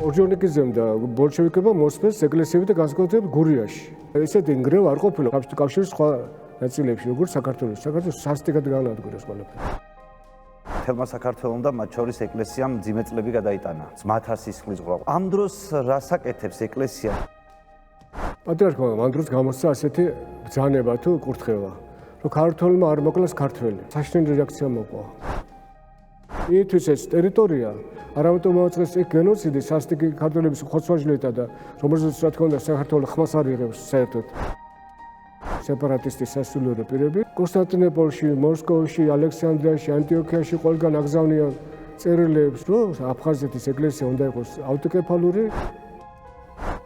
ორჯონიკიზმ და ბოლშევიკებმა მოსწეს ეკლესიები და განსაკუთრებით გურიაში. ესეთი ნგრევა არ ყოფილა საბჭოთა კავშირის სხვა ნაწილებში, როგორც საქართველოს. საქართველოს სასტიკად განადგურეს ყველაფერი. თელმა საქართველოს და მათ შორის ეკლესიამ მძიმე წლები გადაიტანა. ძმათა სისხლის ყრვა. ამ დროს რას აკეთებს ეკლესია? პატრიარქმა ამ დროს გამოსცა ასეთი ბრძანება თუ კურთხევა, რომ ქართველმა არ მოკლას ქართველი. საშინელი რეაქცია მოყვა. მისთვის ეს ტერიტორია არამედ მოაწყეს იქ გენოციდი სასტიკი ქართველების ხოცვაჟლეთა და რომელზეც რა თქმა უნდა საქართველოს ხმას არ იღებს საერთოდ სეპარატისტის სასულიერო პირები. კონსტანტინოპოლში, მოსკოვში, ალექსანდრიაში, ანტიოქიაში ყველგან აგზავნიან წერილებს, რომ აფხაზეთის ეკლესია უნდა იყოს ავტოკეფალური.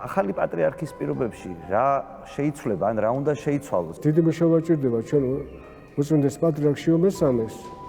ახალი პატრიარქის პირობებში რა შეიცვლება, ან რა უნდა შეიცვალოს? დიდი მეშობა ჭირდება ჩვენ უწმინდეს პატრიარქ შიო მესამეს.